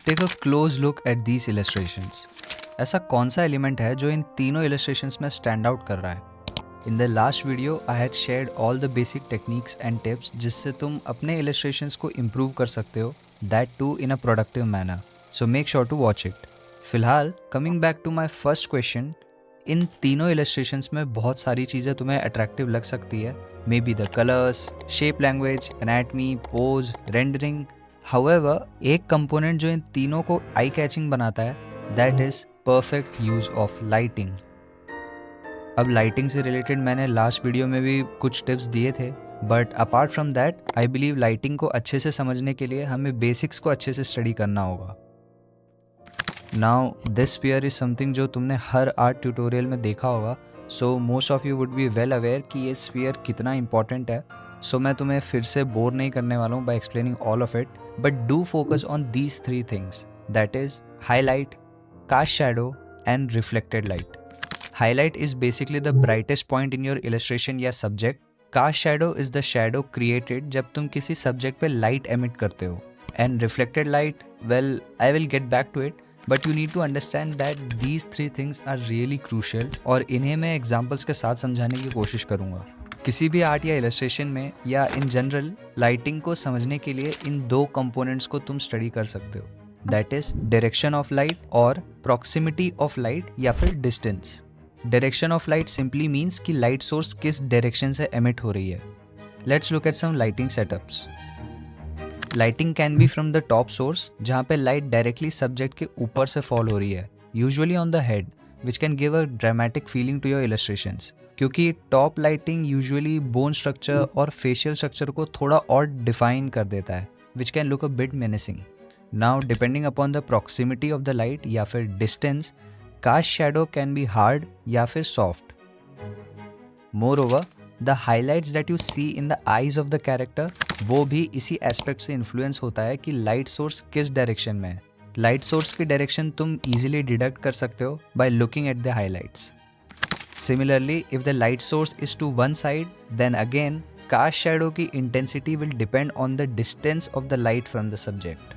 Take a close look at these illustrations. ऐसा कौन सा एलिमेंट है जो इन तीनों इलस्ट्रेशंस में स्टैंड आउट कर रहा है? In the last video I had shared all the basic techniques and tips जिससे तुम अपने इलस्ट्रेशंस को इम्प्रूव कर सकते हो, that too in a productive manner. So make sure to watch it. फिलहाल coming back to my first question, इन तीनों इलस्ट्रेशंस में बहुत सारी चीज़ें तुम्हें अट्रैक्टिव लग सकती है, may be the colours, shape language, anatomy, pose, rendering. However, एक कंपोनेंट जो इन तीनों को आई कैचिंग बनाता है, that is perfect use of lighting. अब लाइटिंग से रिलेटेड मैंने लास्ट वीडियो में भी कुछ टिप्स दिए थे, but apart from that I believe lighting को अच्छे से समझने के लिए हमें बेसिक्स को अच्छे से स्टडी करना होगा। Now this sphere is something जो तुमने हर आर्ट ट्यूटोरियल में देखा होगा, so most of you would be well aware कि ये स्फीयर कितना इंपॉर्टेंट है। सो मैं तुम्हें फिर से बोर नहीं करने वाला हूँ by explaining all of it, but do focus on these three things, that is highlight, cast shadow and reflected light. Highlight is basically the brightest point in your illustration या subject. Cast shadow is the shadow created जब तुम किसी subject पे light emit करते हो. And reflected light, well, I will get back to it, but you need to understand that these three things are really crucial और इन्हें मैं examples के साथ समझाने की कोशिश करूँगा। किसी भी आर्ट या इलस्ट्रेशन में या इन जनरल लाइटिंग को समझने के लिए इन दो कंपोनेंट्स को तुम स्टडी कर सकते हो, that is direction of light और प्रॉक्सिमिटी ऑफ लाइट या फिर distance. Direction of light simply means कि लाइट सोर्स किस डायरेक्शन से एमिट हो रही है। Let's look at some lighting setups. Lighting can be from the top source, जहाँ पे लाइट डायरेक्टली सब्जेक्ट के ऊपर से फॉल हो रही है, usually on the head, which can give a dramatic feeling to your illustrations. क्योंकि top lighting usually bone structure और फेशियल स्ट्रक्चर को थोड़ा और डिफाइन कर देता है, which can look a bit menacing. Now depending upon the proximity of the light या फिर distance, cast shadow can be hard या फिर soft. Moreover, the highlights that you see in the eyes of the character, वो भी इसी aspect से influence होता है कि लाइट सोर्स किस डायरेक्शन में है। लाइट सोर्स की डायरेक्शन तुम इजीली डिडक्ट कर सकते हो by looking at the highlights. Similarly, if the light source is to one side, then again, cast shadow की intensity will depend on the distance of the light from the subject.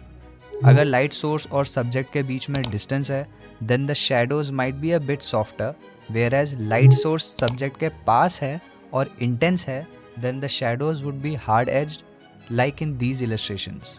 अगर light source और subject के बीच में distance है, then the shadows might be a bit softer, whereas light source subject के पास है और intense है, then the shadows would be hard-edged, like in these illustrations.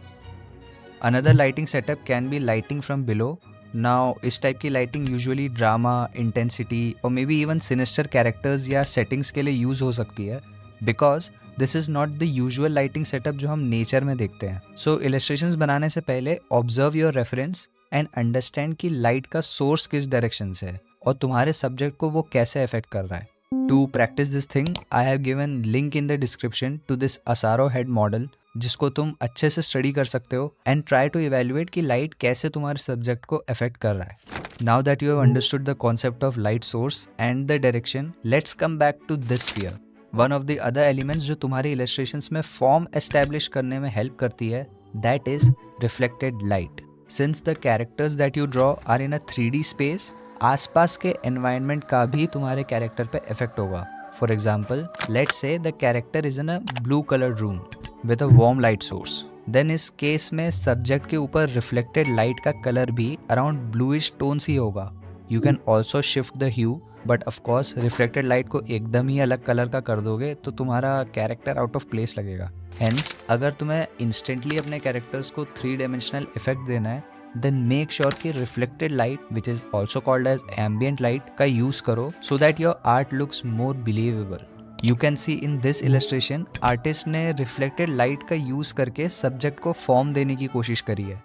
Another lighting setup can be lighting from below. Now इस type की lighting usually drama, intensity और may be even sinister characters या settings के लिए use हो सकती है, because this is not the usual lighting setup जो हम नेचर में देखते हैं। सो इलस्ट्रेशंस बनाने से पहले observe your reference and understand कि लाइट का सोर्स किस डायरेक्शन से है और तुम्हारे सब्जेक्ट को वो कैसे अफेक्ट कर रहा है। To practise this thing, I have given link in the description to this Asaro head model, जिसको तुम अच्छे से स्टडी कर सकते हो एंड ट्राई टू इवेल्युएट कि लाइट कैसे तुम्हारे सब्जेक्ट को अफेक्ट कर रहा है। Now that you have understood the concept of light source and the direction, let's come back to this sphere. One of the other elements जो तुम्हारे illustrations में फॉर्म एस्टैब्लिश करने में हेल्प करती है, that is reflected light. Since the characters that you draw are in a 3D space, आसपास के environment का भी तुम्हारे कैरेक्टर पे इफेक्ट होगा। For example, let's say the character is in a blue coloured room with a warm light source, then इस case में subject के ऊपर रिफ्लेक्टेड लाइट का कलर भी अराउंड ब्लूइश टोन्स ही होगा। You can also shift the hue, but of course reflected light को एकदम ही अलग कलर का कर दोगे तो तुम्हारा कैरेक्टर आउट ऑफ प्लेस लगेगा। हेंस अगर तुम्हें इंस्टेंटली अपने कैरेक्टर्स को 3 डायमेंशनल इफेक्ट देना है, देन मेक श्योर कि reflected light, which is also called as ambient light, का यूज करो so that your art looks more believable. You can see in this illustration, artist ने reflected light का use करके subject को form देने की कोशिश करी है।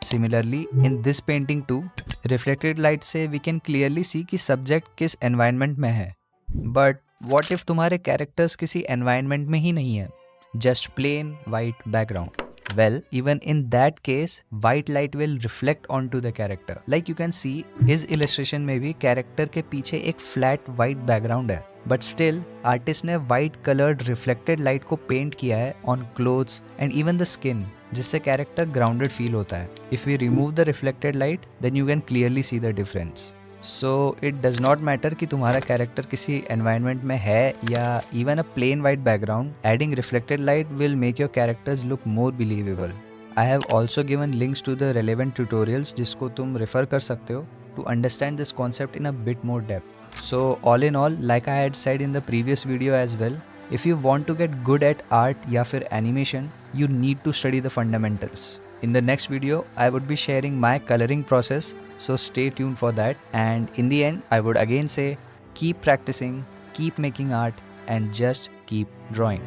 Similarly in this painting too, reflected light से वी कैन क्लियरली सी कि सब्जेक्ट किस एनवायरनमेंट में है। बट व्हाट इफ तुम्हारे कैरेक्टर्स किसी एनवायरनमेंट में ही नहीं है, just plain white background? Well, even in that case, white light will reflect onto the character. Like you can see, इस illustration में भी कैरेक्टर के पीछे एक flat white background है, but still artist ने white colored reflected light को paint किया है on clothes and even the skin, जिससे कैरेक्टर grounded feel होता है। If we remove the reflected light, then you can clearly see the difference. So it does not matter कि तुम्हारा character किसी environment में है या even a plain white background, adding reflected light will make your characters look more believable. I have also given links to the relevant tutorials जिसको तुम refer कर सकते हो to understand this concept in a bit more depth. So all in all, like I had said in the previous video as well, if you want to get good at art या फिर animation, you need to study the fundamentals. In the next video, I would be sharing my coloring process, so stay tuned for that. And in the end, I would again say, keep practicing, keep making art, and just keep drawing.